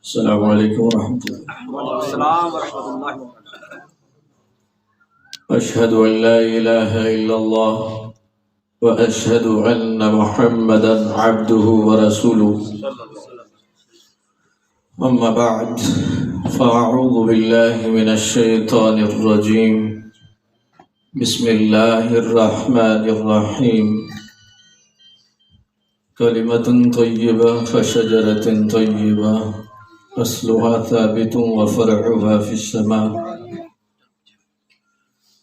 السلام علیکم ورحمۃ اللہ۔ السلام ورحمۃ اللہ وبرکاتہ۔ اشہد ان لا الہ الا اللہ واشہد ان محمدا عبدہ ورسولہ، اما بعد فاعوذ باللہ من الشیطان الرجیم، بسم اللہ الرحمن الرحیم۔ کلمۃ طیبہ کشجرۃ طیبہ اصلها ثابت وفرعها في السماء۔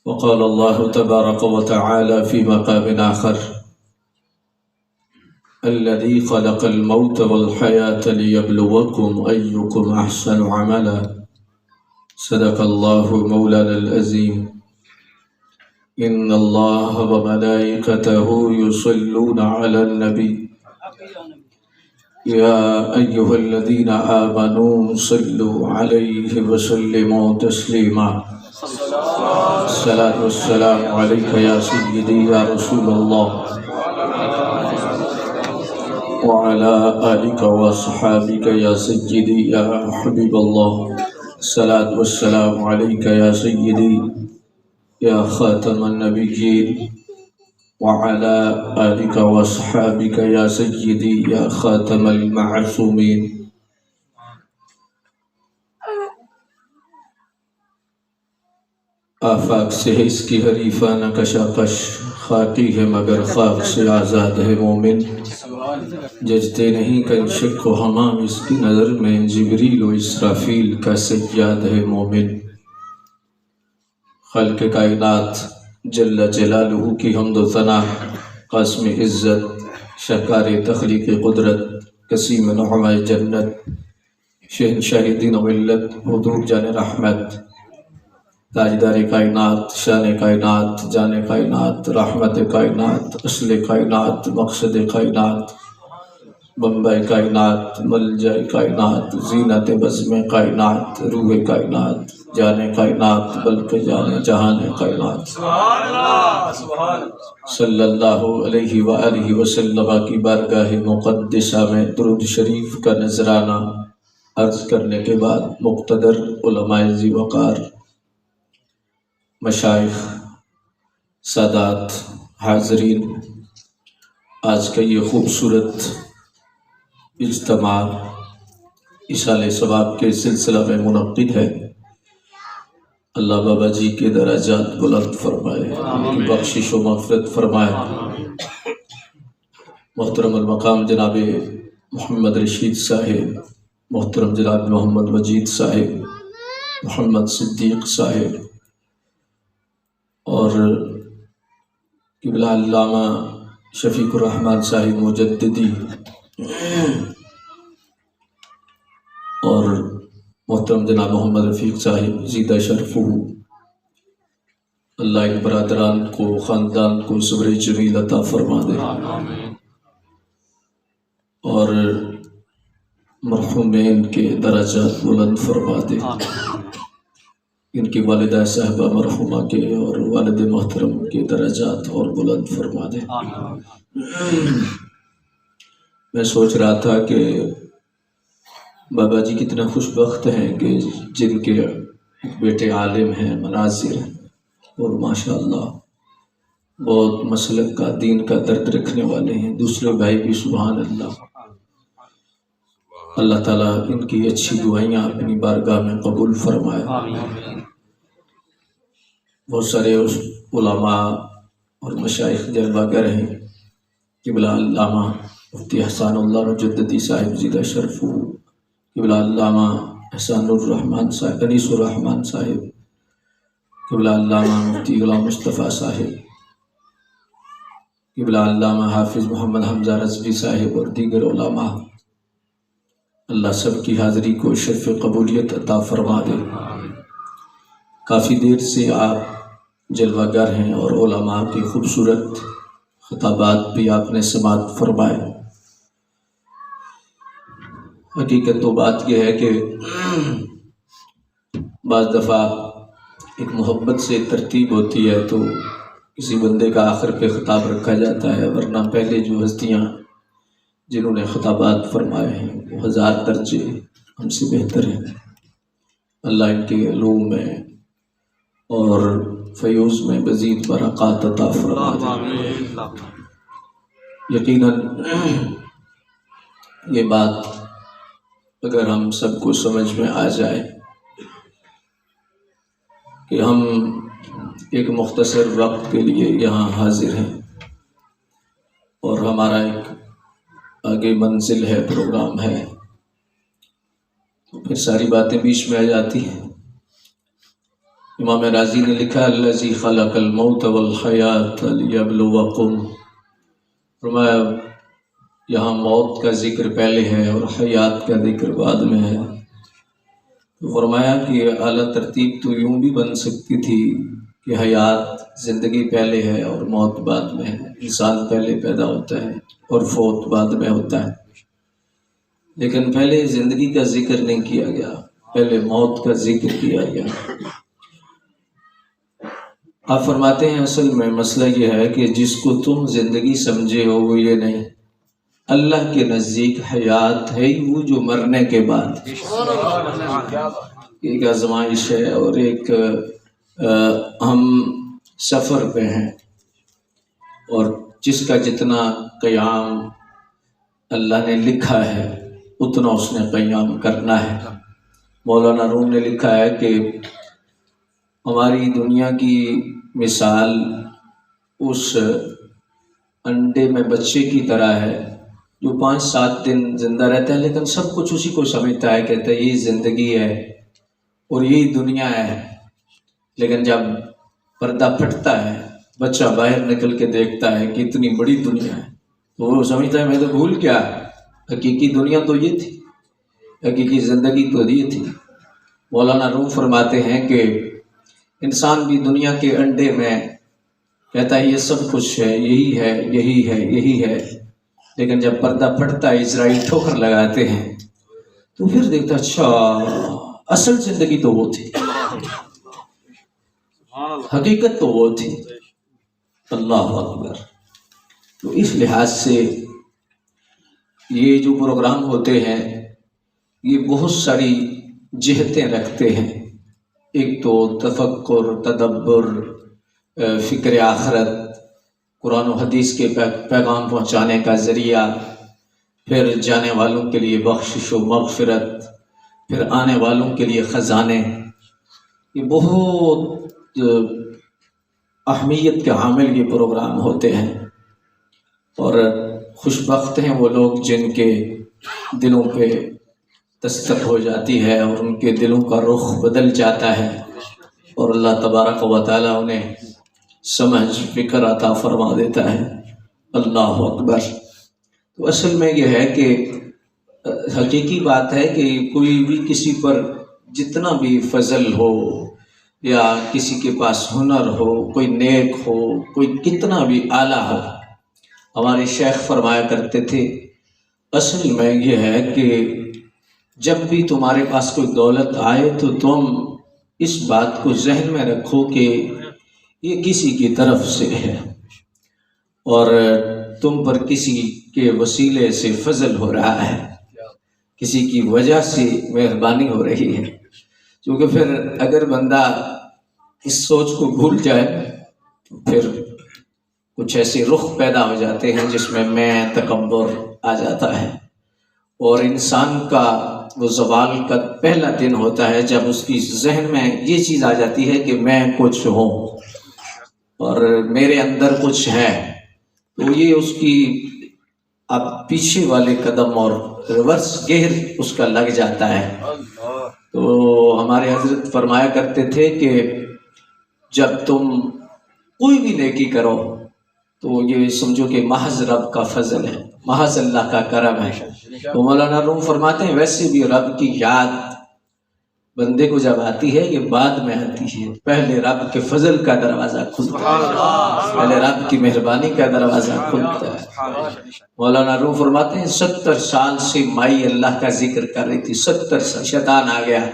وقال الله تبارك وتعالى في مقام آخر: الذي خلق الموت والحياة ليبلوكم أيكم أحسن عملا۔ صدق الله مولانا العظيم۔ إن الله وملائكته يصلون على النبي يا أيها الذين آمنوا صلوا عليه وسلموا تسليما۔ الصلاة والسلام عليك يا سيدي يا رسول الله، وعلى آلك وأصحابك يا سيدي يا حبيب الله۔ الصلاة والسلام عليك يا سيدي يا خاتم النبيين، وعلى آلك وأصحابك يا سيدي يا خاتم المعصومين۔ آفاق سے ہے اس کی حریفانہ کشاکش، خاکی ہے مگر خاک سے آزاد ہے مومن۔ ججتے نہیں کن شک و حمام اس کی نظر میں، جبریل و اسرافیل کا سجاد ہے مومن۔ خلق کائنات جل جلالہ کی حمد و ثنا، قاسم عزت، شہکار تخلیق قدرت، قسیم نعمہ جنت، شہنشاہ دین و ملت، حضور جان رحمت، تاجدار کائنات، شان کائنات، جان کائنات، رحمت کائنات، اصل کائنات، مقصد کائنات، منبع کائنات، ملجأ کائنات، زینت بزم کائنات، روح کائنات، جان کائنات بلکہ جان جہان کائنات، صلی اللہ علیہ وآلہ وسلم کی بارگاہ مقدسہ میں درود شریف کا نذرانہ عرض کرنے کے بعد، مقتدر علماء ذی وقار، مشائخ، سادات، حاضرین، آج کا یہ خوبصورت اجتماع ایصال ثواب کے سلسلہ میں منعقد ہے۔ اللہ بابا جی کے درجات بلند فرمائے، ان کی بخشش و مغفرت فرمائے۔ محترم المقام جناب محمد رشید صاحب، محترم جناب محمد مجید صاحب، محمد صدیق صاحب، اور قبلہ علامہ شفیق الرحمن صاحب مجددی، اور محترم جناب محمد رفیق صاحب زیدہ شرفہ، اللہ ان برادران کو، خاندان کو صبر جمیل عطا فرما دے، اور مرحومین کے درجات بلند فرما دے، ان کی والدہ صاحبہ مرحومہ کے اور والد محترم کے درجات اور بلند فرما دے۔ میں سوچ رہا تھا کہ بابا جی کتنا خوش بخت ہیں کہ جن کے بیٹے عالم ہیں، مناظر ہیں، اور ماشاءاللہ بہت مسلک کا، دین کا درد رکھنے والے ہیں۔ دوسرے بھائی بھی سبحان اللہ، اللہ تعالیٰ ان کی اچھی دعائیاں اپنی بارگاہ میں قبول فرمائے۔ بہت سارے علماء اور مشائخ جلوہ گر ہیں، قبلہ علامہ مفتی احسان اللہ مجددی صاحب زیدہ شرفہ، قبلہ علامہ احسان الرحمن صاحب، انیس الرحمن صاحب، قبلہ علامہ مفتی غلام مصطفیٰ صاحب، قبلہ علامہ حافظ محمد حمزہ رضوی صاحب، اور دیگر علماء۔ اللہ سب کی حاضری کو شرف قبولیت عطا فرما دے۔ کافی دیر سے آپ جلوہ گر ہیں، اور علماء کی خوبصورت خطابات بھی آپ نے سماعت فرمائے۔ حقیقت تو بات یہ ہے کہ بعض دفعہ ایک محبت سے ترتیب ہوتی ہے تو کسی بندے کا آخر پہ خطاب رکھا جاتا ہے، ورنہ پہلے جو ہستیاں جنہوں نے خطابات فرمائے ہیں 1000 درجے ہم سے بہتر ہیں. اللہ ان کے علوم میں اور فیوز میں مزید برکات عطا فرما دے. یقیناً یہ بات اگر ہم سب کو سمجھ میں آ جائے کہ ہم ایک مختصر وقت کے لیے یہاں حاضر ہیں اور ہمارا ایک آگے منزل ہے، پروگرام ہے، تو پھر ساری باتیں بیچ میں آ جاتی ہیں. امام راضی نے لکھا الذی خلق الموت والحیات لیبلوکم، فرمایا یہاں موت کا ذکر پہلے ہے اور حیات کا ذکر بعد میں ہے. تو فرمایا کہ اعلیٰ ترتیب تو یوں بھی بن سکتی تھی کہ حیات زندگی پہلے ہے اور موت بعد میں ہے. انسان پہلے پیدا ہوتا ہے اور فوت بعد میں ہوتا ہے، لیکن پہلے زندگی کا ذکر نہیں کیا گیا، پہلے موت کا ذکر کیا گیا. آپ فرماتے ہیں اصل میں مسئلہ یہ ہے کہ جس کو تم زندگی سمجھے ہو وہ یہ نہیں، اللہ کے نزدیک حیات ہے ہی وہ جو مرنے کے بعد ایک آزمائش ہے اور ایک ہم سفر پہ ہیں، اور جس کا جتنا قیام اللہ نے لکھا ہے اتنا اس نے قیام کرنا ہے. مولانا روم نے لکھا ہے کہ ہماری دنیا کی مثال اس انڈے میں بچے کی طرح ہے جو 5-7 دن زندہ رہتا ہے لیکن سب کچھ اسی کو سمجھتا ہے، کہتا ہے یہی زندگی ہے اور یہی دنیا ہے. لیکن جب پردہ پھٹتا ہے، بچہ باہر نکل کے دیکھتا ہے کہ اتنی بڑی دنیا ہے تو وہ سمجھتا ہے میں تو بھول گیا، حقیقی دنیا تو یہ تھی، حقیقی زندگی تو یہ تھی. مولانا روم فرماتے ہیں کہ انسان بھی دنیا کے انڈے میں کہتا ہے یہ سب کچھ ہے، یہی ہے، یہی ہے، یہی ہے، لیکن جب پردہ پھٹتا ہے اسرائیل ٹھوکر لگاتے ہیں تو پھر دیکھتا اچھا اصل زندگی تو وہ تھی، حقیقت تو وہ تھی. اللہ اکبر. تو اس لحاظ سے یہ جو پروگرام ہوتے ہیں یہ بہت ساری جہتیں رکھتے ہیں. ایک تو تفکر، تدبر، فکر آخرت، قرآن و حدیث کے پیغام پہنچانے کا ذریعہ، پھر جانے والوں کے لیے بخشش و مغفرت، پھر آنے والوں کے لیے خزانے. یہ بہت اہمیت کے حامل یہ پروگرام ہوتے ہیں، اور خوش بخت ہیں وہ لوگ جن کے دلوں پہ دستک ہو جاتی ہے اور ان کے دلوں کا رخ بدل جاتا ہے اور اللہ تبارک و تعالیٰ انہیں سمجھ فکر عطا فرما دیتا ہے. اللہ اکبر. تو اصل میں یہ ہے کہ حقیقی بات ہے کہ کوئی بھی کسی پر جتنا بھی فضل ہو یا کسی کے پاس ہنر ہو، کوئی نیک ہو، کوئی کتنا بھی اعلیٰ ہو، ہمارے شیخ فرمایا کرتے تھے اصل میں یہ ہے کہ جب بھی تمہارے پاس کوئی دولت آئے تو تم اس بات کو ذہن میں رکھو کہ یہ کسی کی طرف سے ہے اور تم پر کسی کے وسیلے سے فضل ہو رہا ہے، کسی کی وجہ سے مہربانی ہو رہی ہے. کیونکہ پھر اگر بندہ اس سوچ کو بھول جائے تو پھر کچھ ایسے رخ پیدا ہو جاتے ہیں جس میں تکبر آ جاتا ہے، اور انسان کا وہ زوال کا پہلا دن ہوتا ہے جب اس کی ذہن میں یہ چیز آ جاتی ہے کہ میں کچھ ہوں اور میرے اندر کچھ ہے. تو یہ اس کی اب پیچھے والے قدم اور ریورس گیئر اس کا لگ جاتا ہے. تو ہمارے حضرت فرمایا کرتے تھے کہ جب تم کوئی بھی نیکی کرو تو یہ سمجھو کہ محض رب کا فضل ہے، محض اللہ کا کرم ہے. تو مولانا روم فرماتے ہیں ویسے بھی رب کی یاد بندے کو جب آتی ہے یہ بعد میں آتی ہے، پہلے رب کے فضل کا دروازہ کھلتا ہے، پہلے رب کی مہربانی کا دروازہ کھلتا ہے. مولانا روم فرماتے ہیں 70 سال سے مائی اللہ کا ذکر کر رہی تھی، 70 سال شیطان آ گیا.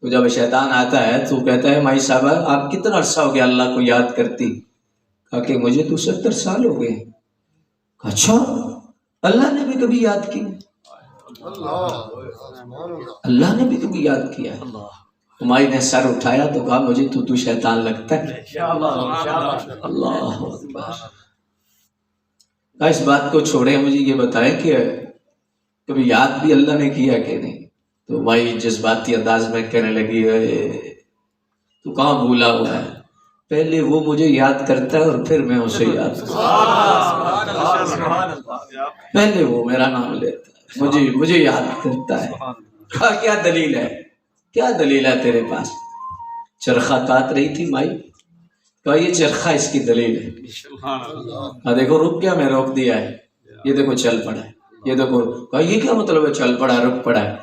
تو جب شیطان آتا ہے تو کہتا ہے مائی صاحبہ آپ کتنا عرصہ ہو گیا اللہ کو یاد کرتی؟ کہا کہ مجھے تو 70 سال ہو گئے. اچھا اللہ نے بھی کبھی یاد کی؟ اللہ نے بھی کبھی یاد کیا ہے؟ ہمائی نے سر اٹھایا تو کہا مجھے تو شیطان لگتا ہے. اللہ اکبر. اس بات کو چھوڑیں، مجھے یہ بتائیں کہ کبھی یاد بھی اللہ نے کیا کہ نہیں؟ تو بھائی جذباتی انداز میں کہنے لگی ہے تو کہاں بھولا ہوا ہے، پہلے وہ مجھے یاد کرتا ہے اور پھر میں اسے یاد کرتا ہوں. پہلے وہ میرا نام لیتا ہے، مجھے یاد کرتا ہے. کہا کیا دلیل ہے، کیا دلیل ہے تیرے پاس؟ چرخہ کاٹ رہی تھی مائی، کہا یہ چرخہ اس کی دلیل ہے. دیکھو رک گیا، میں روک دیا ہے، یہ دیکھو چل پڑا ہے، یہ دیکھو. کہا یہ کیا مطلب ہے چل پڑا رک پڑا ہے؟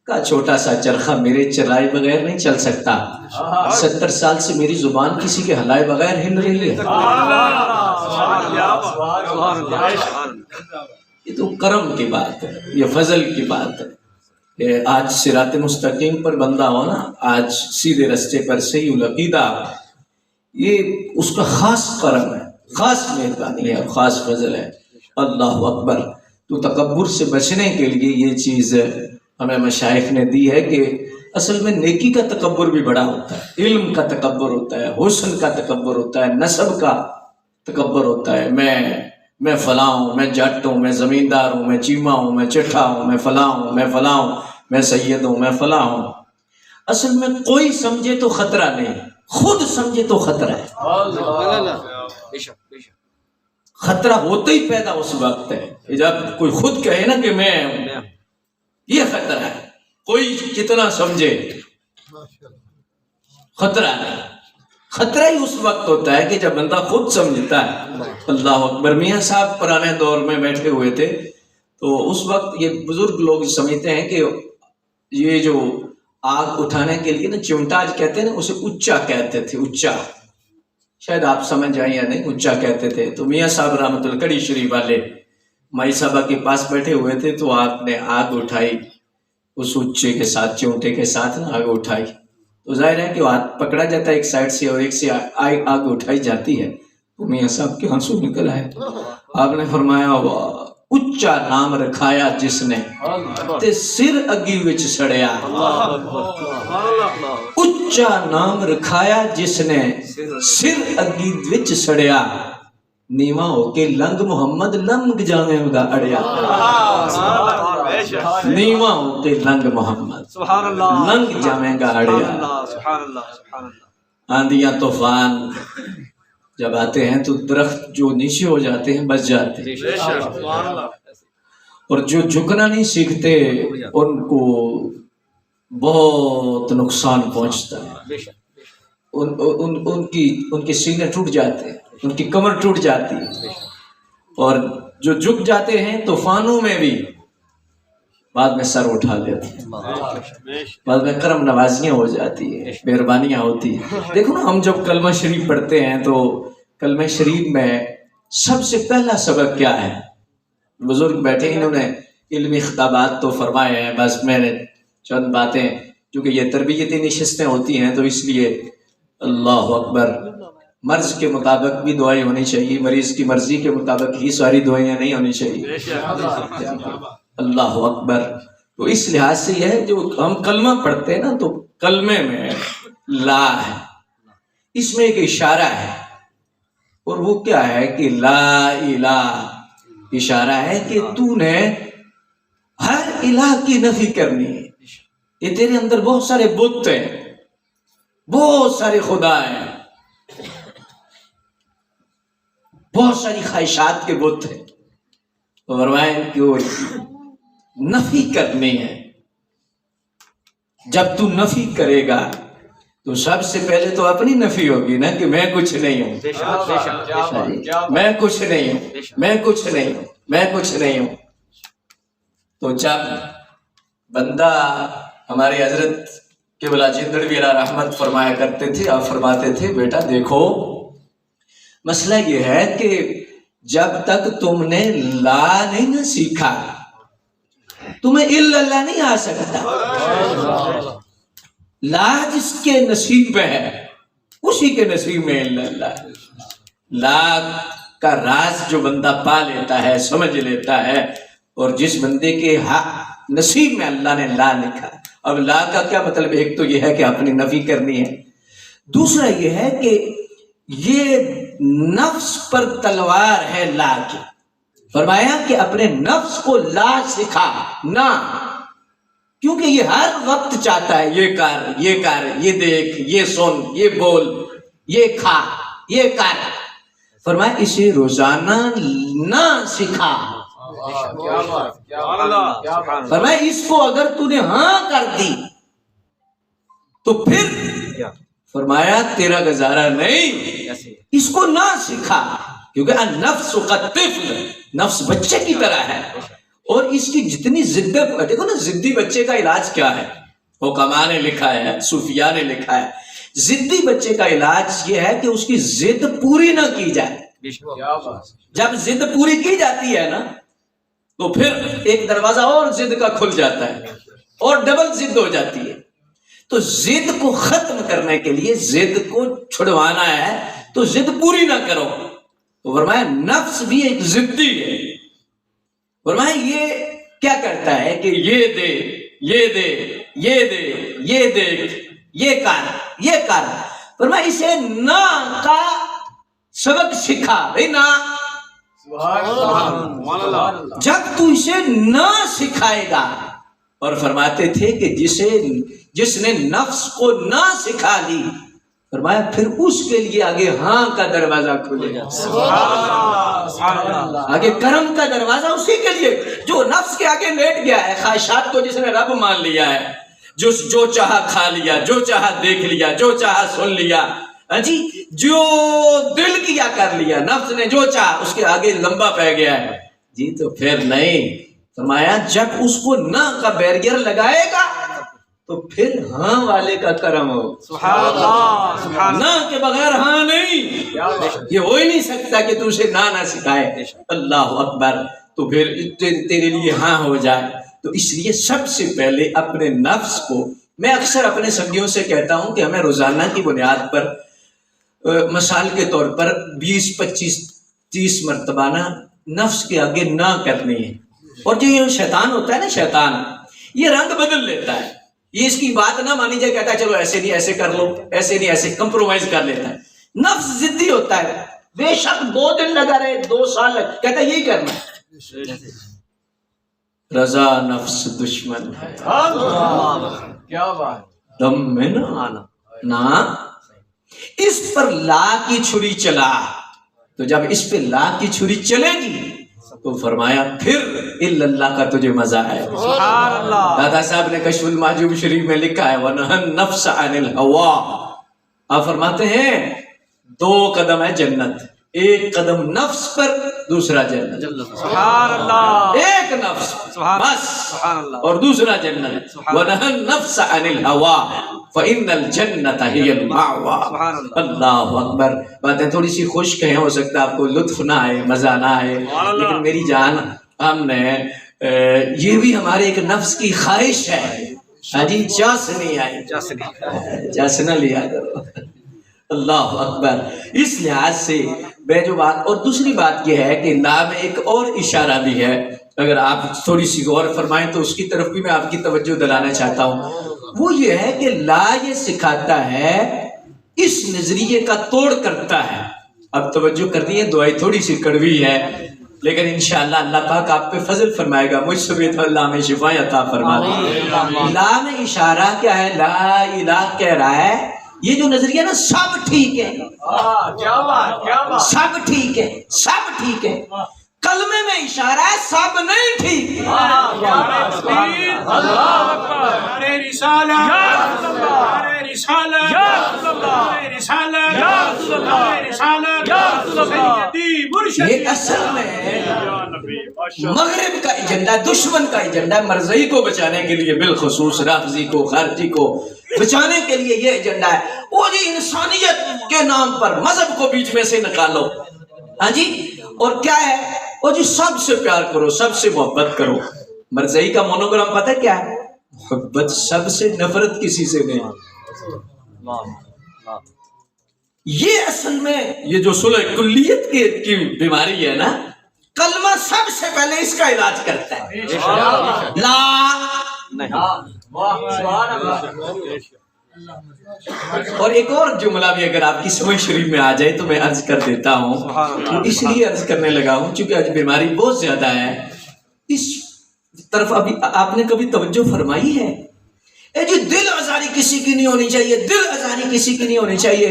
کہا چھوٹا سا چرخہ میرے چلائے بغیر نہیں چل سکتا، 70 سال سے میری زبان کسی کے ہلائے بغیر ہل رہی ہے. یہ تو کرم کی بات ہے، یہ فضل کی بات ہے. آج صراط مستقیم پر بندہ ہو نا، آج سیدھے رستے پر صحیح العقیدہ، یہ اس کا خاص کرم ہے، خاص مہربانی ہے، خاص فضل ہے. اللہ اکبر. تو تکبر سے بچنے کے لیے یہ چیز ہمیں مشائخ نے دی ہے کہ اصل میں نیکی کا تکبر بھی بڑا ہوتا ہے، علم کا تکبر ہوتا ہے، حسن کا تکبر ہوتا ہے، نسب کا تکبر ہوتا ہے. میں فلاں ہوں، میں جٹ ہوں، میں زمیندار ہوں، میں چیما ہوں، میں چٹھا ہوں، میں فلاں ہوں، میں فلاں ہوں، میں سید ہوں، میں فلاں ہوں. اصل میں کوئی سمجھے تو خطرہ نہیں، خود سمجھے تو خطرہ ہے. خطرہ ہوتا ہی پیدا اس وقت ہے جب کوئی خود کہے نا کہ میں ہوں، یہ خطرہ ہے. کوئی کتنا سمجھے خطرہ نہیں. خطرہ ہی اس وقت ہوتا ہے کہ جب بندہ خود سمجھتا ہے. اللہ اکبر. میاں صاحب پرانے دور میں بیٹھے ہوئے تھے تو اس وقت یہ بزرگ لوگ سمجھتے ہیں کہ یہ جو آگ اٹھانے کے لیے نا چمٹاج کہتے ہیں نا، اسے اچا کہتے تھے. اچا شاید آپ سمجھ جائیں یا نہیں، اچا کہتے تھے. تو میاں صاحب رحمۃ اللہ کڑی شریف والے مائی صاحبہ کے پاس بیٹھے ہوئے تھے تو آپ نے آگ اٹھائی، اس اچے کے ساتھ، چمٹے کے ساتھ نا آگ اٹھائی. تو ظاہر ہے کہ ہاتھ پکڑا جاتا ہے ایک سائڈ سے اور ایک سے آگ اٹھائی جاتی ہے. تو میاں صاحب کے آنسو نکل آئے. آپ نے فرمایا اچا نام رکھایا جس نے تے سر اگی وچ سڑیا. اچا نام رکھایا جس نے سر اگی وچ سڑیا، نیواں ہو کے لنگ محمد لنگ جاویں گا اڑیا. نیواں ہو کے لنگ محمد لنگ جاویں گا اڑیا. آندیاں طوفان جب آتے ہیں تو درخت جو نیچے ہو جاتے ہیں بچ جاتے ہیں، اور جو جھکنا نہیں سیکھتے ان کو بہت نقصان پہنچتا ہے. ان کے سینے ٹوٹ جاتے ہیں، ان کی کمر ٹوٹ جاتی ہے. اور جو جھک جاتے ہیں طوفانوں میں بھی بعد میں سر اٹھا لیتے ہیں، بعد میں کرم نوازیاں ہو جاتی ہیں، مہربانیاں ہوتی ہیں. دیکھو نا، ہم جب کلمہ شریف پڑھتے ہیں تو کلمہ شریف میں سب سے پہلا سبق کیا ہے؟ بزرگ بیٹھے انہوں نے علمی خطابات تو فرمائے ہیں، بس میں نے چند باتیں، کیونکہ یہ تربیتی نشستیں ہوتی ہیں تو اس لیے. اللہ اکبر. مرض کے مطابق بھی دعائیں ہونی چاہیے، مریض کی مرضی کے مطابق ہی ساری دعائیں نہیں ہونی چاہیے. اللہ اکبر. تو اس لحاظ سے یہ ہے جو ہم کلمہ پڑھتے ہیں نا تو کلمے میں لا ہے، اس میں ایک اشارہ ہے، اور وہ کیا ہے کہ لا الہ. اشارہ ہے کہ تو نے ہر الہ کی نفی کرنی ہے. یہ تیرے اندر بہت سارے بت ہیں، بہت سارے خدا ہیں، بہت ساری خواہشات کے بت ہیں. فرمائیں کہ وہ نفی کرنی ہے. جب تو نفی کرے گا تو سب سے پہلے تو اپنی نفی ہوگی نا کہ میں کچھ نہیں ہوں، میں کچھ نہیں ہوں، میں کچھ نہیں ہوں، میں کچھ نہیں ہوں. تو جب بندہ، ہمارے حضرت قبلہ جندڑوی علیہ رحمت فرمایا کرتے تھے، آپ فرماتے تھے بیٹا دیکھو مسئلہ یہ ہے کہ جب تک تم نے لا نہیں نہ سیکھا تمہیں الا اللہ نہیں آ سکتا. لا جس کے نصیب میں ہے اسی کے نصیب میں الا اللہ. لا کا راز جو بندہ پا لیتا ہے، سمجھ لیتا ہے، اور جس بندے کے نصیب میں اللہ نے لا لکھا. اب لا کا کیا مطلب؟ ایک تو یہ ہے کہ اپنی نفی کرنی ہے، دوسرا یہ ہے کہ یہ نفس پر تلوار ہے لا کی. فرمایا کہ اپنے نفس کو لا سکھا نہ، کیونکہ یہ ہر وقت چاہتا ہے یہ کر، یہ کر، یہ دیکھ، یہ سن، یہ بول، یہ کھا، یہ کر. فرمایا اسے روزانہ نہ سکھا. فرمایا اس کو اگر تو نے ہاں کر دی تو پھر فرمایا تیرا گزارا نہیں. اس کو نہ سکھا، کیونکہ النفس قطفل، نفس بچے کی طرح ہے، اور اس کی جتنی ضد، دیکھو نا ضدی بچے کا علاج کیا ہے، حکماء نے لکھا ہے، صوفیاء نے لکھا ہے، ضدی بچے کا علاج یہ ہے کہ اس کی ضد پوری نہ کی جائے. جب ضد پوری کی جاتی ہے نا تو پھر ایک دروازہ اور ضد کا کھل جاتا ہے اور ڈبل ضد ہو جاتی ہے. تو ضد کو ختم کرنے کے لیے، ضد کو چھڑوانا ہے تو ضد پوری نہ کرو. تو فرمایا نفس بھی ایک ضدی ہے. فرمایا یہ کیا کرتا ہے کہ یہ دے، یہ دے، یہ دے، یہ دیکھ، یہ کر، یہ کر. فرمایا اسے نہ کا سبق سکھا. نہ جب تو اسے نہ سکھائے گا، اور فرماتے تھے کہ جس نے نفس کو نہ سکھا لی، فرمایا پھر اس کے لیے آگے ہاں کا دروازہ کھلے گا. آگے کرم کا دروازہ اسی کے لیے جو نفس کے آگے لیٹ گیا ہے. خواہشات کو جس نے رب مان لیا ہے، جو چاہا کھا لیا، جو چاہا دیکھ لیا، جو چاہا سن لیا، جی جو دل کیا کر لیا، نفس نے جو چاہا اس کے آگے لمبا پہ گیا ہے جی. تو پھر نہیں. فرمایا جب اس کو نہ کا بیریئر لگائے گا تو پھر ہاں والے کا کرم ہو. سبحان اللہ. نہ کے بغیر ہاں نہیں، یہ ہو ہی نہیں سکتا کہ تو اسے نہ سکھائے. اللہ اکبر. تو پھر تیرے لیے ہاں ہو جائے. تو اس لیے سب سے پہلے اپنے نفس کو، میں اکثر اپنے سنگیوں سے کہتا ہوں کہ ہمیں روزانہ کی بنیاد پر مثال کے طور پر 20 25 30 مرتبہ نفس کے آگے نہ کرنی ہے. اور جو یہ شیطان ہوتا ہے نا، شیطان یہ رنگ بدل لیتا ہے. یہ اس کی بات نہ مانی جائے، کہتا ہے چلو ایسے نہیں ایسے کر لو، ایسے نہیں ایسے، کمپرومائز کر لیتا ہے. نفس ضدی ہوتا ہے، بے شک 2 دن لگا رہے، 2 سال لگا، کہتا ہے یہی کرنا ہے. رضا نفس دشمن ہے. کیا بات. دم میں نہ آنا نہ. اس پر لا کی چھری چلا، تو جب اس پہ لا کی چھری چلے گی تو فرمایا پھر الا اللہ کا تجھے مزہ آئے. سبحان اللہ. دادا صاحب نے کشف المحجوب شریف میں لکھا ہے وَنَهَا النَّفْسَ عَنِ الْهَوَىٰ. آپ فرماتے ہیں 2 قدم ہے جنت، 1 قدم نفس پر، دوسرا جنت. سبحان اللہ. 1 نفس بس، سبحان اللہ. اور دوسرا جنت. وَنَهَا النَّفْسَ عَنِ الْهَوَىٰ فَإِنَّ الْجَنَّةَ هِيَ الْمَأْوَىٰ. سبحان اللہ. اللہ اکبر. باتیں تھوڑی سی خشک ہیں، ہو سکتا ہے آپ کو لطف نہ آئے، مزہ نہ آئے، لیکن میری جان ہم نے یہ بھی ہمارے ایک نفس کی خواہش ہے. ہاں جی، چاس نہیں آئی، چاس نہ لیا کرو. اللہ اکبر. اس لحاظ سے میں جو بات، اور دوسری بات یہ ہے کہ لا میں ایک اور اشارہ بھی ہے، اگر آپ تھوڑی سی غور فرمائیں تو اس کی طرف بھی میں آپ کی توجہ دلانا چاہتا ہوں. وہ یہ ہے کہ لا یہ سکھاتا ہے، اس نظریے کا توڑ کرتا ہے. اب توجہ کرنی ہے، دعائی تھوڑی سی کڑوی ہے لیکن انشاءاللہ اللہ پاک آپ پہ فضل فرمائے گا. مجھ سے بھی تو اللہ میں شفا عطا فرما دے. لا میں اشارہ کیا ہے؟ لا الہ کہہ رہا ہے یہ جو نظریہ نا سب ٹھیک ہے، کیا بات. کیا بات. سب ٹھیک ہے، سب ٹھیک ہے. کلمے میں اشارہ ہے سب نہیں ٹھیک. اللہ اکبر. نعرہ رسالت. نعرہ رسالت. نعرہ رسالت. نعرہ رسالت. سیدی مرشد. یہ اصل میں مغرب کا ایجنڈا، دشمن کا ایجنڈا، مرزئی کو بچانے کے لیے، بالخصوص رافضی کو، خارجی کو بچانے کے لیے یہ ایجنڈا ہے. وہ جی انسانیت کے نام پر مذہب کو بیچ میں سے نکالو. ہاں جی، اور کیا ہے؟ وہ جی سب سے پیار کرو، سب سے محبت کرو. مرزئی کا مونوگرام پتہ کیا ہے؟ محبت سب سے، نفرت کسی سے نہیں. یہ اصل میں یہ جو صلح کلیت کی بیماری ہے نا، کلمہ سب سے پہلے اس کا علاج کرتا ہے. لا اور ایک اور جملہ بھی اگر آپ کی سمجھ شریف میں آ جائے تو میں عرض کر دیتا ہوں. اس لیے عرض کرنے لگا ہوں چونکہ آج بیماری بہت زیادہ ہے. اس طرف ابھی آپ نے کبھی توجہ فرمائی ہے؟ اے جی دل آزاری کسی کی نہیں ہونی چاہیے، دل آزاری کسی کی نہیں ہونی چاہیے.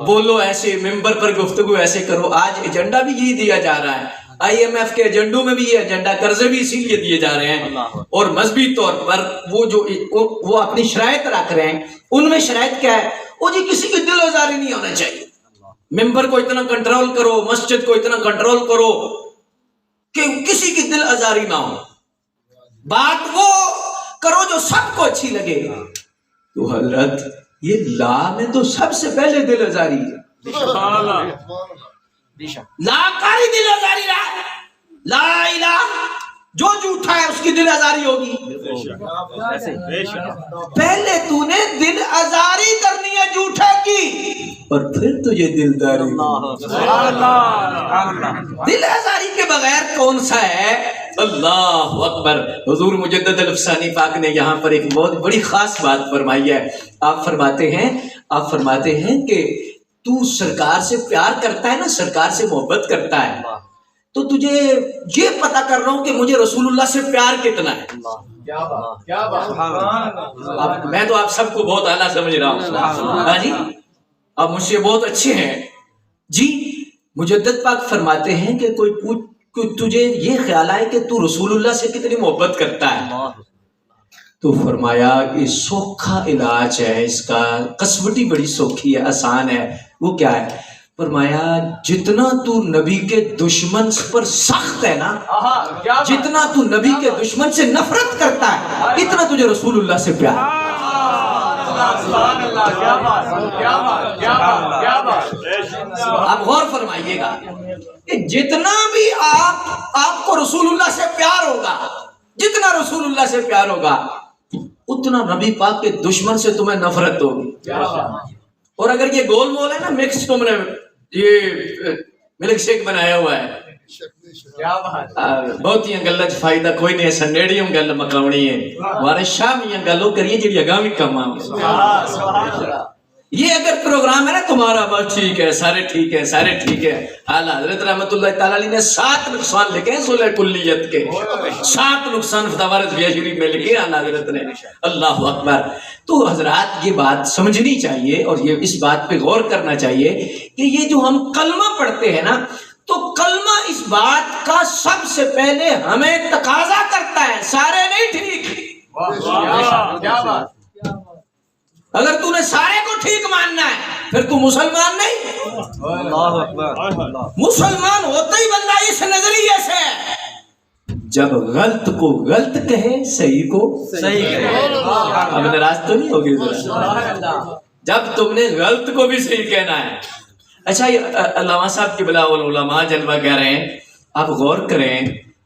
بولو ایسے، ممبر پر گفتگو ایسے کرو. آج ایجنڈا بھی یہی دیا جا رہا ہے. IMF کے ایجنڈوں میں بھی یہ ایجنڈا، قرضے بھی اسی لیے دیے جا رہے ہیں. اور مذہبی طور پر وہ اپنی شرائط رکھ رہے ہیں. ان میں شرائط کیا ہے؟ وہ جی کسی کی دل آزاری نہیں ہونا چاہیے. ممبر کو اتنا کنٹرول کرو، مسجد کو اتنا کنٹرول کرو کہ کسی کی دل آزاری نہ ہو. بات وہ کرو جو سب کو اچھی لگے. تو حضرت یہ لا میں تو سب سے پہلے دل آزاری ہے. لا کاری دل آزاری رہا. لا الہ جو جھوٹا ہے اس کی دل آزاری ہوگی. پہلے تو نے دل آزاری کرنی ہے جھوٹے کی، اور پھر تجھے دلداری. دل آزاری کے بغیر کون سا ہے؟ اللہ اکبر. حضور مجدد الافسانی پاک نے یہاں پر ایک بہت بڑی خاص بات فرمائی ہے. آپ فرماتے ہیں کہ تو سرکار سے پیار کرتا ہے نا، سرکار سے محبت کرتا ہے، تو تجھے یہ پتا کر رہا ہوں کہ مجھے رسول اللہ سے پیار کتنا ہے. میں تو آپ سب کو بہت اعلیٰ سمجھ رہا ہوں. ہاں جی، آپ مجھ سے بہت اچھے ہیں جی. مجدد پاک فرماتے ہیں کہ کوئی تجھے یہ خیال آئے کہ تو رسول اللہ سے کتنی محبت کرتا ہے، تو فرمایا کہ سوکھا علاج ہے اس کا، قسوٹی بڑی سوکھی ہے، آسان ہے. وہ کیا ہے؟ فرمایا جتنا تو نبی کے دشمن پر سخت ہے نا، جتنا تو نبی کے دشمن سے نفرت کرتا ہے، اتنا تجھے رسول اللہ سے پیار. آپ غور فرمائیے گا کہ جتنا بھی آپ کو رسول اللہ سے پیار ہوگا، جتنا رسول اللہ سے پیار ہوگا، اتنا نبی پاک کے دشمن سے تمہیں نفرت ہوگی. اور اگر یہ گول مول ہے نا، مکس تم نے یہ ملک شیک بنایا ہوا ہے، بہت ہی گل فائدہ کوئی نہیں ہے. سنیڑیوں گل مکاونی ہے ہمارے شام یہ گلو کریے جی اگامی کام. یہ اگر پروگرام ہے نا تمہارا، بس ٹھیک ہے، سارے ٹھیک ہے، سارے ٹھیک ہے. اعلیٰ حضرت رحمت اللہ تعالیٰ علیہ نے 7 نقصان لکھے ہیں صلح کلیت کے، 7 نقصان فتاوی رضویہ شریف میں لکھے اعلیٰ حضرت نے. اللہ اکبر. تو حضرات یہ بات سمجھنی چاہیے اور یہ اس بات پہ غور کرنا چاہیے کہ یہ جو ہم کلمہ پڑھتے ہیں نا، تو کلمہ اس بات کا سب سے پہلے ہمیں تقاضا کرتا ہے، سارے نہیں ٹھیک. اگر تو نے سارے کو ٹھیک ماننا ہے پھر تو مسلمان نہیں. مسلمان ہوتا ہی بندہ اس نظریے سے جب غلط کو غلط کہے، صحیح کو صحیح کہے. اب ناراض تو نہیں ہوگی جب تم نے غلط کو بھی صحیح کہنا ہے. اچھا یہ علامہ صاحب کی بلا علماء جلوہ کہہ رہے ہیں، آپ غور کریں،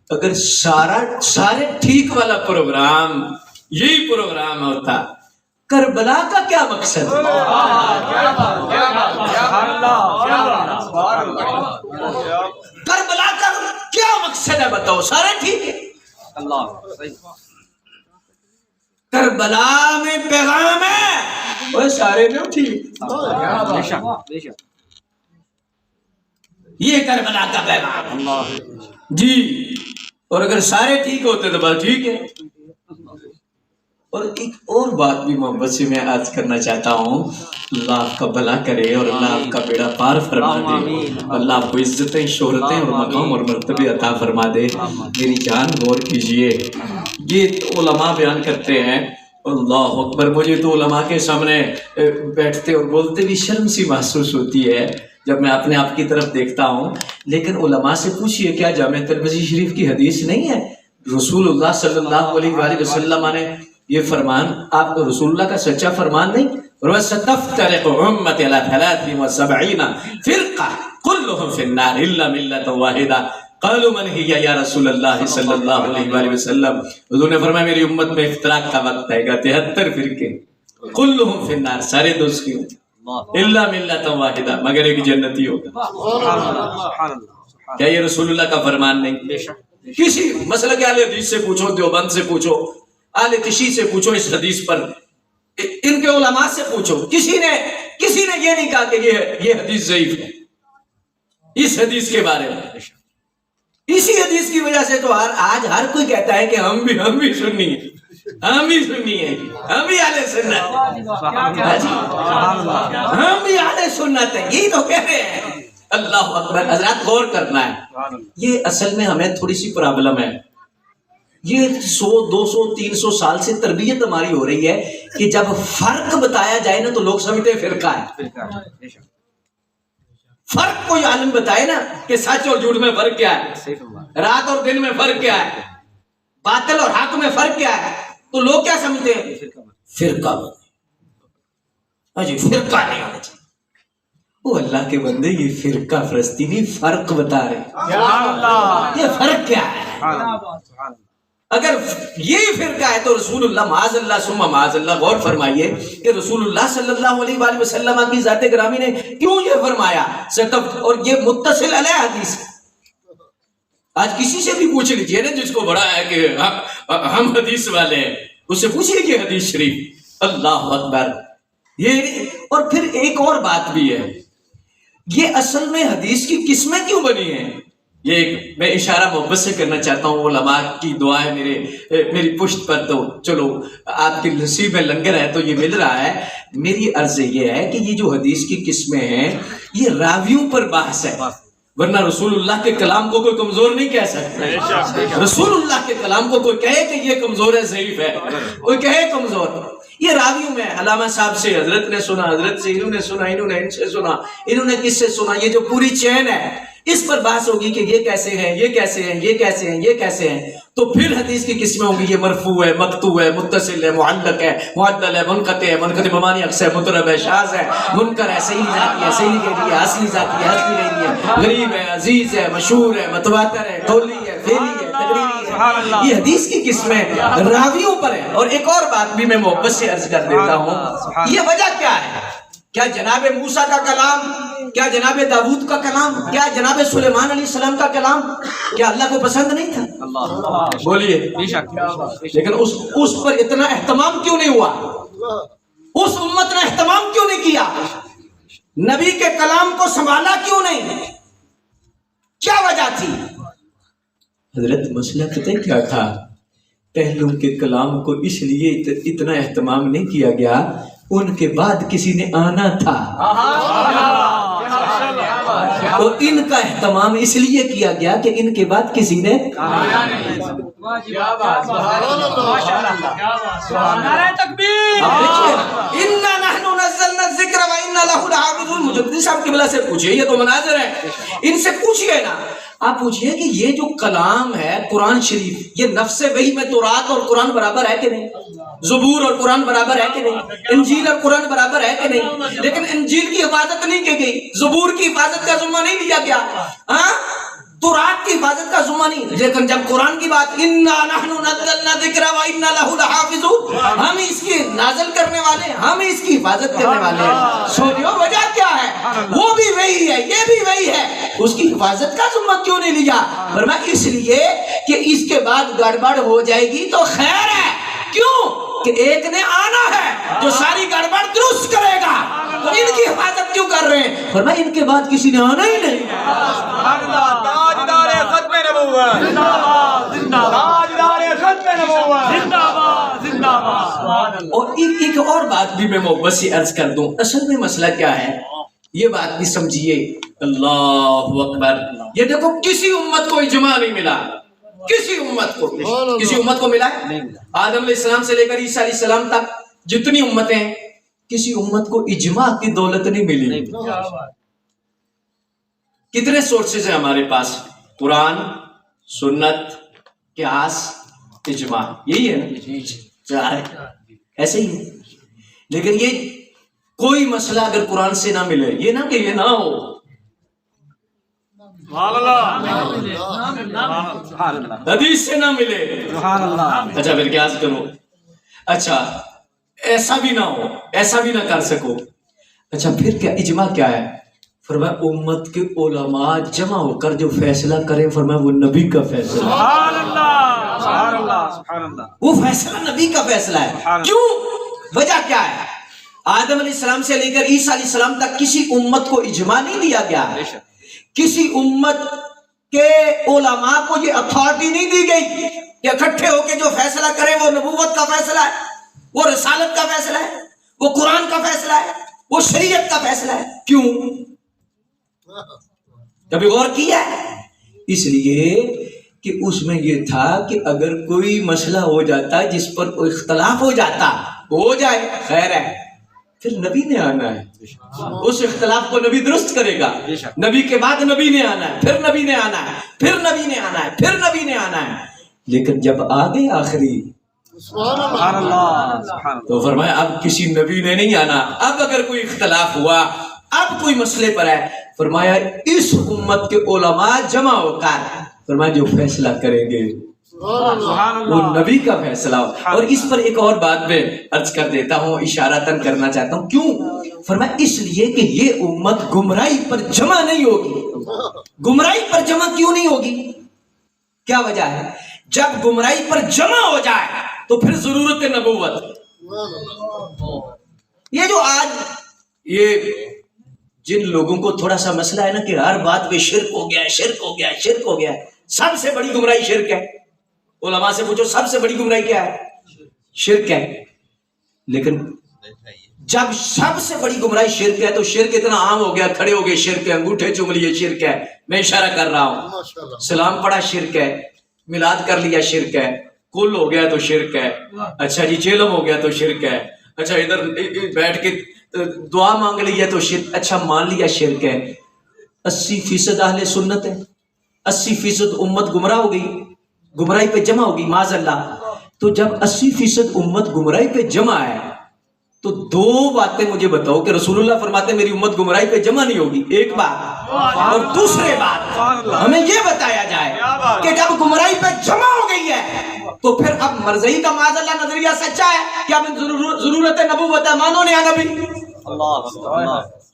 اگر سارے ٹھیک والا پروگرام یہی پروگرام ہوتا، کربلا کا کیا مقصد؟ کربلا کا کیا مقصد ہے بتاؤ؟ سارے ٹھیک ہے، کربلا میں پیغام ہے، وہ سارے لوگ ٹھیک. یہ کربلا کا پیغام جی. اور اگر سارے ٹھیک ہوتے تو بس ٹھیک ہے. اور ایک اور بات بھی محبت سے میں عرض کرنا چاہتا ہوں، اللہ آپ کا بھلا کرے اور اللہ آپ کا بیڑا پار فرما دے. اللہ آپ کو عزتیں، شہرتیں اور مقام اور مرتبے عطا فرما دے. میری جان غور کیجئے، یہ علماء بیان کرتے ہیں. اللہ اکبر. مجھے تو علماء کے سامنے بیٹھتے اور بولتے بھی شرم سی محسوس ہوتی ہے جب میں اپنے آپ کی طرف دیکھتا ہوں. لیکن علماء سے پوچھئے کیا جامع ترمذی شریف کی حدیث نہیں ہے؟ رسول اللہ صلی اللہ علیہ وآلہ وسلم نے یہ فرمان، آپ کو رسول اللہ کا سچا فرمان نہیں؟ وَسَتَفْتَرِقُ أُمَّتِي عَلَىٰ 73 فِرْقَةً كُلُّهُمْ فِي النَّارِ إِلَّا مِلَّةً وَاحِدَةً قَالُوا مَنْ هِيَ يَا رَسُولَ اللَّهِ صلی اللہ علیہ وآلہ وسلم. حضور نے فرمایا میری امت میں افتراق کا وقت آئے گا، 73 فرقے، كُلُّهُمْ فِي النَّارِ، سارے دوزخی ہوں، إِلَّا مِلَّةً وَاحِدَةً، مگر ایک جنتی ہوگا. کیا یہ رسول اللہ کا فرمان نہیں؟ کسی مسئلہ کے اہل حدیث سے پوچھو، دیوبند سے پوچھو، اہل تشیع سے پوچھو، اس حدیث پر ان کے علماء سے پوچھو، کسی نے یہ نہیں کہا کہ یہ حدیث ضعیف ہے اس حدیث کے بارے میں۔ اسی حدیث کی وجہ سے تو آج ہر کوئی کہتا ہے کہ ہم بھی سنی ہیں، ہم بھی سنی ہیں، ہم بھی اہل سنت ہیں، ہم بھی اہل سنت ہیں، یہی تو کہہ رہے ہیں۔ اللہ اکبر۔ حضرات غور کرنا ہے، یہ اصل میں ہمیں تھوڑی سی پرابلم ہے۔ یہ 100 200 300 سال سے تربیت ہماری ہو رہی ہے کہ جب فرق بتایا جائے نا تو لوگ سمجھتے ہیں فرقہ ہے۔ فرق کوئی عالم بتائے نا کہ سچ اور جھوٹ میں فرق کیا ہے، رات اور دن میں فرق کیا ہے، باطل اور حق میں فرق کیا ہے، تو لوگ کیا سمجھتے ہیں؟ فرقہ۔ جی فرقہ نہیں ہونا چاہیے۔ وہ اللہ کے بندے، یہ فرقہ پرستی نہیں، فرق بتا رہے۔ یہ فرق کیا ہے؟ اگر یہ فرقہ ہے تو رسول اللہ معاذ اللہ ثم معاذ اللہ، غور فرمائیے کہ رسول اللہ صلی اللہ علیہ وآلہ وسلم کی ذات گرامی نے کیوں یہ فرمایا، اور یہ متصل علیہ حدیث۔ آج کسی سے بھی پوچھ لیجئے نا جس کو بڑا ہے کہ ہم حدیث والے ہیں، اس سے پوچھئے کہ حدیث شریف۔ اللہ اکبر۔ یہ اور پھر ایک اور بات بھی ہے، یہ اصل میں حدیث کی قسمیں کیوں بنی ہیں؟ یہ ایک میں اشارہ محبت سے کرنا چاہتا ہوں، علماء کی دعا ہے میری پشت پر، تو چلو آپ کے نصیب میں لنگر ہے تو یہ مل رہا ہے۔ میری عرض یہ ہے کہ یہ جو حدیث کی قسمیں ہیں یہ راویوں پر بحث ہے، ورنہ رسول اللہ کے کلام کو کوئی کمزور نہیں کہہ سکتا۔ رسول اللہ کے کلام کو کوئی کہے کہ یہ کمزور ہے، ضعیف ہے، کوئی کہے کمزور، یہ راویوں میں علامہ صاحب سے حضرت نے سنا، حضرت سے انہوں نے سنا، انہوں نے ان سے سنا، انہوں نے کس سے سنا، یہ جو پوری چین ہے اس پر بحث ہوگی کہ یہ کیسے ہیں، یہ کیسے ہیں، یہ کیسے ہیں، یہ کیسے ہیں۔ تو پھر حدیث کی قسمیں ہوں گی، یہ مرفوع ہے، مقطوع ہے، متصل ہے، معلق ہے، معدل ہے، منقطع ہے، منقطع بمعنی اکثر ہے، مضطرب ہے، شاذ ہے، منکر ہے، صحیح ذاتی ہے، صحیح غیری ہے، اصلی ذاتی ہے، اصلی غیری ہے، غریب ہے، عزیز ہے، مشہور ہے، متواتر ہے، قولی ہے، فعلی ہے، تقریری ہے۔ یہ حدیث کی قسمیں راویوں پر ہیں۔ اور ایک اور بات بھی میں محبت سے عرض کر دیتا ہوں، یہ وجہ کیا ہے؟ کیا جناب موسیٰ کا کلام، کیا جناب داؤد کا کلام، کیا جناب سلیمان علیہ السلام کا کلام کیا اللہ کو پسند نہیں تھا؟ بولیے، لیکن اس پر اتنا اہتمام کیوں نہیں ہوا؟ اس امت نے اہتمام کیوں نہیں کیا؟ نبی کے کلام کو سنبھالا کیوں نہیں؟ کیا وجہ تھی؟ حضرت مسئلہ پتہ کیا تھا؟ پہلوں کے کلام کو اس لیے اتنا اہتمام نہیں کیا گیا، ان کے بعد کسی نے آنا تھا، اور ان کا اہتمام اس لیے کیا گیا کہ ان کے بعد کسی نے مجدد صاحب قبلہ سے پوچھئے، یہ تو مناظر ہے، ان سے پوچھئے نا، آپ پوچھئے کہ یہ جو کلام ہے قرآن شریف، یہ نفس وحی میں تورات اور قرآن برابر ہے کہ نہیں؟ زبور اور قرآن برابر ہے کہ نہیں؟ انجیل اور قرآن برابر ہے کہ نہیں؟ لیکن انجیل کی حفاظت نہیں کی گئی، زبور کی حفاظت کا ذمہ نہیں لیا گیا، تورات کی حفاظت کا ذمہ نہیں، لیکن جب قرآن کی بات اِنَّا نَحْنُ نَزَّلْنَا الذِّكْرَ وَإِنَّا لَهُ لَحَافِظُونَ، ہم اس کی نازل کرنے والے ہیں، ہم اس کی حفاظت کرنے والے ہیں۔ سوچو وجہ کیا ہے؟ وہ بھی وہی ہے، یہ بھی وہی ہے، اس کی حفاظت کا ذمہ کیوں نہیں لیا؟ فرمایا اس لیے کہ اس کے بعد گڑبڑ ہو جائے گی تو خیر ہے، کیوں کہ ایک نے آنا ہے جو ساری گڑبڑ درست کرے گا، تو ان کی حفاظت کیوں کر رہے ہیں؟ فرمایا ان کے بعد کسی نے آنا ہی نہیں۔ تاجدار ختم نبوت زندہ باد، زندہ باد، تاجدار ختم نبوت زندہ باد، زندہ باد۔ اور ایک اور بات بھی میں محبت سے عرض کر دوں، اصل میں مسئلہ کیا ہے یہ بات بھی سمجھیے۔ اللہ اکبر۔ یہ دیکھو کسی امت کو اجماع نہیں ملا، کسی امت کو ملا ہے؟ آدم علیہ السلام سے لے کر عیسیٰ علیہ السلام تک جتنی امتیں ہیں، کسی امت کو اجماع کی دولت نہیں ملی۔ کتنے سورسز ہیں ہمارے پاس؟ قرآن، سنت، قیاس، اجماع، یہی ہے نا؟ ایسے ہی ہے۔ لیکن یہ کوئی مسئلہ اگر قرآن سے نہ ملے، یہ نہ کہ یہ نہ ہو، حدیث سے نہ ملے، اچھا پھر قیاس کرو، اچھا ایسا بھی نہ ہو، ایسا بھی نہ کر سکو، اچھا پھر کیا اجماع کیا ہے؟ فرمایا امت کے علماء جمع ہو کر جو فیصلہ کریں فرمایا وہ نبی کا فیصلہ ہے۔ سبحان اللہ سبحان اللہ سبحان اللہ۔ وہ فیصلہ نبی کا فیصلہ ہے۔ کیوں؟ وجہ کیا ہے؟ آدم علیہ السلام سے لے کر عیسیٰ علیہ السلام تک کسی امت کو اجماع نہیں دیا گیا، کسی امت کے علماء کو یہ اتھارٹی نہیں دی گئی کہ اکٹھے ہو کے جو فیصلہ کریں وہ نبوت کا فیصلہ ہے، وہ رسالت کا فیصلہ ہے، وہ قرآن کا فیصلہ ہے، وہ شریعت کا فیصلہ ہے۔ کیوں؟ کبھی غور کیا ہے؟ اس لیے کہ اس میں یہ تھا کہ اگر کوئی مسئلہ ہو جاتا جس پر کوئی اختلاف ہو جاتا، ہو جائے خیر ہے، پھر نبی نے آنا ہے، اس اختلاف کو نبی درست کرے گا، نبی کے بعد نبی نے آنا ہے، پھر نبی نے آنا ہے، پھر نبی نے آنا ہے، پھر نبی نے آنا ہے۔ لیکن جب آگے آخری سبحان اللہ تو فرمایا اب کسی نبی نے نہیں آنا، اب اگر کوئی اختلاف ہوا، اب کوئی مسئلے پر ہے، فرمایا اس امت کے علماء جمع ہو کر فرمایا جو فیصلہ کریں گے وہ نبی کا فیصلہ ہو۔ اور اس پر ایک اور بات میں عرض کر دیتا ہوں، اشارتاً کرنا چاہتا ہوں، کیوں؟ فرمایا اس لیے کہ یہ امت گمراہی پر جمع نہیں ہوگی۔ گمراہی پر جمع کیوں نہیں ہوگی؟ کیا وجہ ہے؟ جب گمراہی پر جمع ہو جائے تو پھر ضرورت نبوت۔ یہ جو آج یہ جن لوگوں کو تھوڑا سا مسئلہ ہے نا کہ ہر بات پہ شرک ہو گیا ہے، شرک ہو گیا ہے، شرک ہو گیا ہے، سب سے بڑی گمراہی شرک ہے۔ علماء سے پوچھو سب سے بڑی گمراہی کیا ہے؟ شرک ہے۔ لیکن جب سب سے بڑی گمراہی شرک ہے تو شرک اتنا عام ہو گیا، کھڑے ہو گئے شرک ہے، انگوٹھے چوم لیے شرک ہے، میں اشارہ کر رہا ہوں، سلام پڑھا شرک ہے، میلاد کر لیا شرک ہے، کل ہو گیا تو شرک ہے، اچھا جی چیلم ہو گیا تو شرک ہے، اچھا ادھر بیٹھ کے دعا مانگ لیا تو شرک، اچھا مان لیا شرک ہے۔ 80% اہل سنت ہے، 80% امت گمراہ ہو گئی، گمراہی پہ جمع ہوگی معاذ اللہ۔ تو جب 80% امت گمراہی پہ جمع ہے تو دو باتیں مجھے بتاؤ کہ رسول اللہ فرماتے ہیں میری امت گمراہی پہ جمع نہیں ہوگی، ایک بات، اور دوسرے بات ہمیں یہ بتایا جائے کہ جب گمراہی پہ جمع ہو گئی ہے تو پھر اب مرضی کا معاذ اللہ نظریہ سچا ہے کہ اب ضرورت نبوت ہے، مانو نیا نبی۔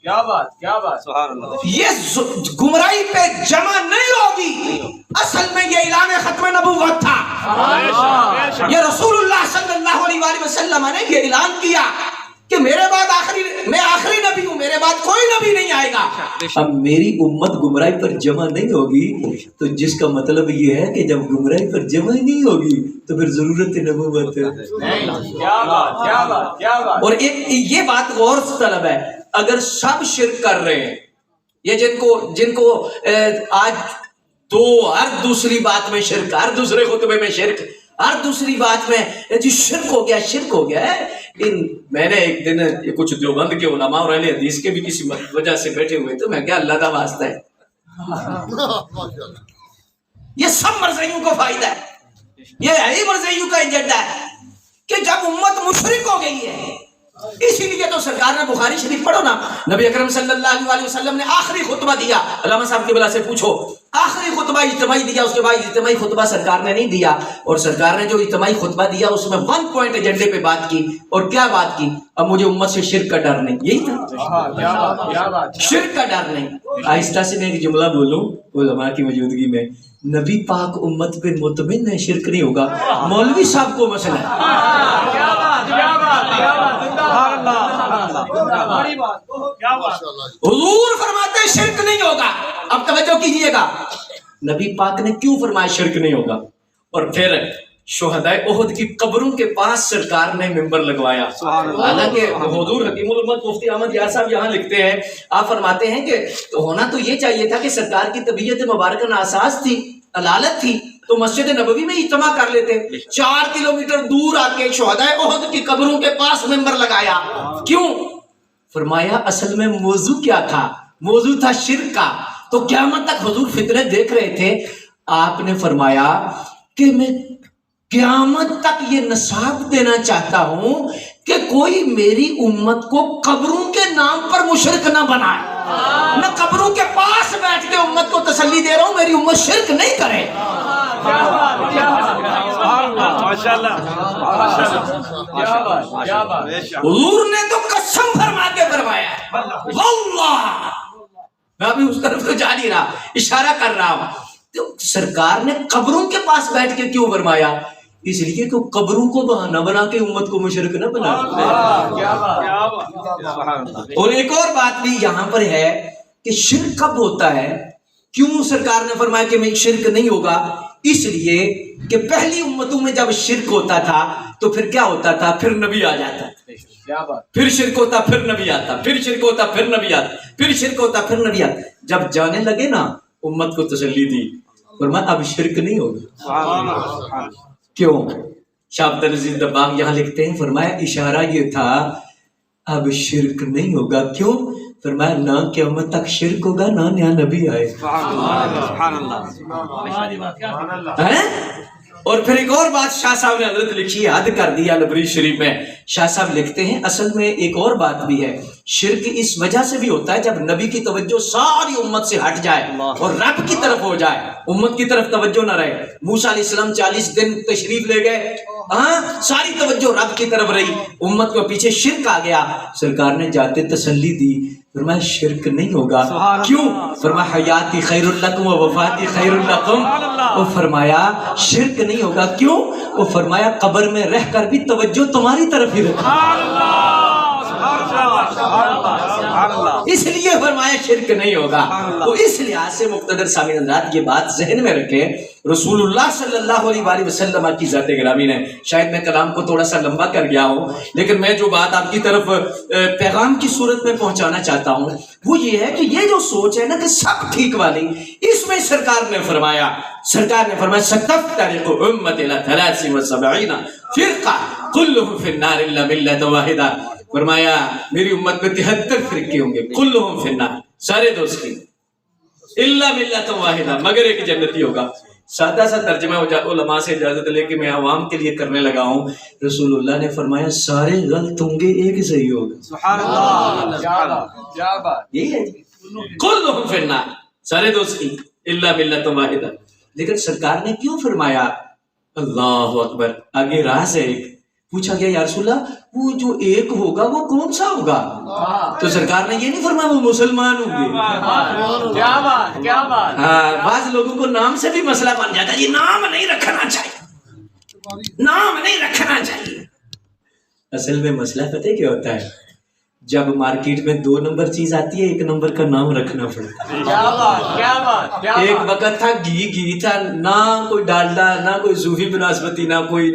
کیا بات کیا بات سبحان اللہ۔ یہ گمراہی پہ جمع نہیں ہوگی، اصل میں یہ اعلان ختم نبوت تھا۔ یہ رسول اللہ صلی اللہ علیہ وآلہ وسلم نے یہ اعلان کیا کہ میرے بعد میں آخری نبی ہوں، میرے بعد کوئی نبی نہیں آئے گا۔ اب میری امت گمراہی پر جمع نہیں ہوگی تو جس کا مطلب یہ ہے کہ جب گمراہی پر جمع ہی نہیں ہوگی تو پھر ضرورت نبوت ہے۔ کیا بات کیا بات کیا بات۔ اور ایک یہ بات غور طلب ہے، اگر سب شرک کر رہے ہیں، یہ جن کو آج ہر دوسری بات میں شرک، ہر دوسرے خطبے میں شرک، ہر دوسری بات میں جی شرک ہو گیا، شرک ہو گیا ہے۔ میں نے ایک دن کچھ دیوبند کے علماء اور اہل حدیث کے بھی کسی وجہ سے بیٹھے ہوئے تو میں کیا اللہ کا واسطہ ہے، یہ سب مرزائیوں کو فائدہ ہے، یہ ہے مرزائیوں کا ایجنڈا ہے کہ جب امت مشرک ہو گئی ہے، اسی لیے تو سرکار نے بخاری شریف پڑھو نا، نبی اکرم صلی اللہ علیہ وسلم نے آخری خطبہ دیا، علامہ صاحب کی بلا سے پوچھو، آخری خطبہ اجتماعی دیا، اس کے بعد اجتماعی خطبہ سرکار نے نہیں دیا، اور سرکار نے جو اجتماعی خطبہ دیا اس میں 1 پوائنٹ ایجنڈے پہ بات کی، اور کیا بات کی؟ اب مجھے امت سے شرک کا ڈر نہیں، یہی تھا، شرک کا ڈر نہیں۔ آہستہ سے میں ایک جملہ بولوں علماء کی موجودگی میں، نبی پاک امت پہ مطمئن ہے شرک نہیں ہوگا، مولوی صاحب کو مسئلہ ہے۔ حضور فرماتے ہیں شرک نہیں ہوگا۔ اب توجہ کیجئے گا، نبی پاک نے کیوں فرمایا شرک نہیں ہوگا؟ اور پھر شہدائے احد کی قبروں کے پاس سرکار نے منبر لگوایا، حالانکہ حضور حکیم الامت مفتی احمد یار صاحب یہاں لکھتے ہیں، آپ فرماتے ہیں کہ ہونا تو یہ چاہیے تھا کہ سرکار کی طبیعت مبارکہ ناساز تھی، علالت تھی، تو مسجد نبوی میں اجتماع کر لیتے، 4 کلومیٹر دور آ کے شہدائے احد کی قبروں کے پاس منبر لگایا۔ کیوں؟ فرمایا اصل میں موضوع کیا تھا؟ موضوع تھا شرک کا۔ تو قیامت تک حضور فتنے دیکھ رہے تھے، آپ نے فرمایا کہ میں قیامت تک یہ نصاب دینا چاہتا ہوں کہ کوئی میری امت کو قبروں کے نام پر مشرک نہ بنائے، میں قبروں کے پاس بیٹھ کے امت کو تسلی دے رہا ہوں میری امت شرک نہیں کرے۔ حضور نے تو قسم فرما کے فرمایا، واللہ میں ابھی اس طرف تو جا نہیں رہا، اشارہ کر رہا ہوں. تو سرکار نے قبروں کے پاس بیٹھ کے کیوں فرمایا؟ اس لیے کہ قبروں کو بہانہ بنا کے امت کو مشرک نہ بنا. اور ایک اور بات بھی یہاں پر ہے کہ شرک کب ہوتا ہے؟ کیوں سرکار نے فرمایا کہ میں شرک نہیں ہوگا؟ اس لیے کہ پہلی امتوں میں جب شرک ہوتا تھا تو پھر کیا ہوتا تھا؟ پھر نبی آ جاتا، پھر شرک ہوتا پھر نبی آتا، پھر شرک ہوتا پھر نبی آتا، پھر شرک ہوتا پھر نبی آتا. جب جانے لگے نا امت کو تسلی دی، فرمایا اب شرک نہیں ہوگا. کیوں؟ شاہ عبد العزیز دباغ یہاں لکھتے ہیں، فرمایا اشارہ یہ تھا اب شرک نہیں ہوگا. کیوں؟ فرمایا نہ قیامت تک شرک ہوگا نہ نیا نبی آئے. اور پھر ایک اور بات شاہ صاحب نے حضرت لکھی ہے، حد کر دیا لبری شریف میں. شاہ صاحب لکھتے ہیں اصل میں ایک اور بات بھی ہے، شرک اس وجہ سے بھی ہوتا ہے جب نبی کی توجہ ساری امت سے ہٹ جائے اور رب کی طرف ہو جائے، امت کی طرف توجہ نہ رہے. موسیٰ علیہ السلام 40 دن تشریف لے گئے، ساری توجہ رب کی طرف رہی، امت کو پیچھے شرک آ گیا. سرکار نے جاتے تسلی دی، فرمایا شرک نہیں ہوگا. کیوں؟ فرمایا حیاتی خیر لکم و وفاتی خیر لکم. وہ فرمایا شرک نہیں ہوگا. کیوں؟ وہ فرمایا قبر میں رہ کر بھی توجہ تمہاری طرف ہی رکھا، اس لیے فرمایا شرک نہیں ہوگا. تو اس لحاظ سے مقتدر سامعین حضرات یہ بات ذہن میں رکھیں، رسول اللہ صلی اللہ علیہ وآلہ وسلم کی ذات گرامی نے، شاید میں کلام کو تھوڑا سا لمبا کر گیا ہوں لیکن میں جو بات آپ کی طرف پیغام کی صورت میں پہنچانا چاہتا ہوں وہ یہ ہے کہ یہ جو سوچ ہے نا کہ سب ٹھیک والی، اس میں سرکار نے فرمایا ستفترق امت الی 73 فرقہ کلہم فی النار الا ملۃ واحدہ. فرمایا میری امت میں 73 فرقے ہوں گے، کلہم فی النار، سارے دوستی، الا ملۃ واحدہ، مگر ایک جنتی ہوگا. سادہ سا ترجمہ علماء سے اجازت لے کے میں عوام کے لیے کرنے لگا ہوں. رسول اللہ نے فرمایا سارے غلط ہوں گے ایک صحیح ہوگا. سبحان اللہ، یہی ہے کلہم فی النار، سارے دوستی الا ملۃ واحدہ. لیکن سرکار نے کیوں فرمایا؟ اللہ اکبر. آگے راز ہے، ایک پوچھا گیا یا رسول اللہ وہ جو ایک ہوگا وہ کون سا ہوگا؟ تو سرکار نے یہ نہیں فرمایا وہ مسلمان ہوں گے. کیا بات، کیا بات. بعض لوگوں کو نام سے بھی مسئلہ بن جاتا ہے، یہ نام نہیں رکھنا چاہیے، نام نہیں رکھنا چاہیے. اصل میں مسئلہ پتہ کیا ہوتا ہے؟ جب مارکیٹ میں 2 نمبر چیز آتی ہے 1 نمبر کا نام رکھنا پڑتا ہے. کیا بات، کیا بات. ایک وقت تھا گھی تھا، نہ کوئی ڈالڈا، نہ کوئی صوفی بناسپتی، نہ کوئی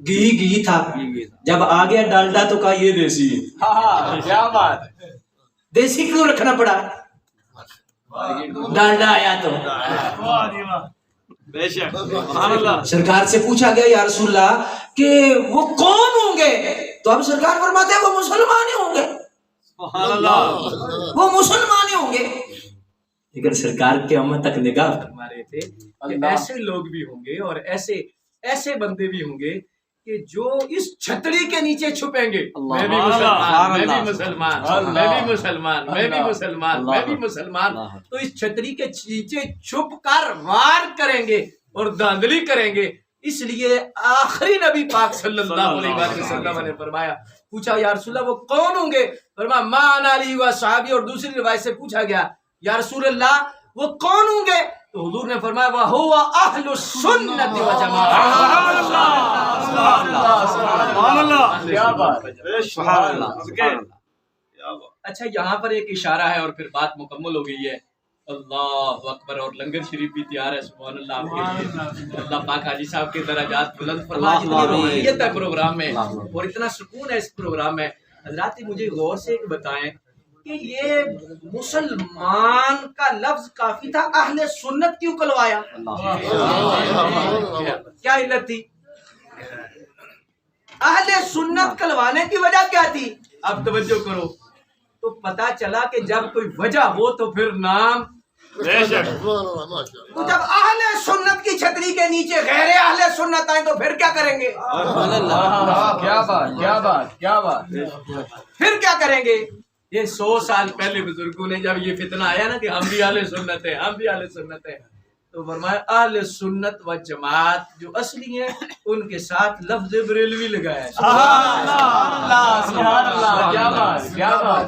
گھی تھا. جب آ گیا ڈالڈا تو کہا یہ دیسی ہے. کیا بات. دیسی کیوں رکھنا پڑا؟ ڈالڈا آیا تو. سرکار سے پوچھا گیا یا رسول اللہ کہ وہ کون ہوں گے؟ تو اب سرکار فرماتے ہیں وہ مسلمان ہی ہوں گے، وہ مسلمان ہی ہوں گے. لیکن سرکار قیامت تک نگاہ فرما رہے تھے کہ ایسے لوگ بھی ہوں گے اور ایسے بندے بھی ہوں گے کہ جو اس چھتری کے نیچے چھپیں گے، میں بھی مسلمان، میں بھی مسلمان، میں بھی مسلمان، میں بھی مسلمان، میں بھی مسلمان. تو اس چھتری کے نیچے چھپ کر وار کریں گے اور دھاندلی کریں گے. اس لیے آخری نبی پاک صلی اللہ علیہ وسلم نے فرمایا، پوچھا یا رسول اللہ وہ کون ہوں گے؟ فرمایا ما انا علی و صحابی. اور دوسری روایت سے پوچھا گیا یا رسول اللہ وہ کون ہوں گے؟ تو حضور نے فرمایا وَهُوَ أَهْلُ السُّنَّةِ وَجَمَاعَةِ. سبحان اللہ، کیا بات، سبحان اللہ. اچھا یہاں پر ایک اشارہ ہے اور پھر بات مکمل ہو گئی ہے. اللہ اکبر. اور لنگر شریف بھی تیار ہے. سبحان اللہ آپ کے لیے. اللہ پاک حاجی صاحب کے درجات بلند فرمائے. اتنی روحانیت ہے پروگرام میں اور اتنا سکون ہے اس پروگرام میں. حضرات مجھے غور سے ایک بتائیں کہ یہ مسلمان کا لفظ کافی تھا، اہل سنت کیوں کلوایا؟ کیا علت تھی؟ اہل سنت کلوانے کی وجہ کیا تھی؟ اب توجہ کرو تو پتا چلا کہ جب کوئی وجہ ہو تو پھر نام. تو جب اہل سنت کی چھتری کے نیچے غیر اہل سنت آئیں تو پھر کیا کریں گے؟ کیا بات، کیا بات، کیا بات. پھر کیا کریں گے؟ یہ 100 سال پہلے بزرگوں نے جب یہ فتنہ آیا نا کہ ہم بھی اہل سنت ہیں، ہم بھی اہل سنت ہیں، تو فرمایا اہل سنت و جماعت جو اصلی ہیں ان کے ساتھ لفظ بریلوی لگایا. سبحان اللہ، سبحان اللہ، کیا بات، کیا بات.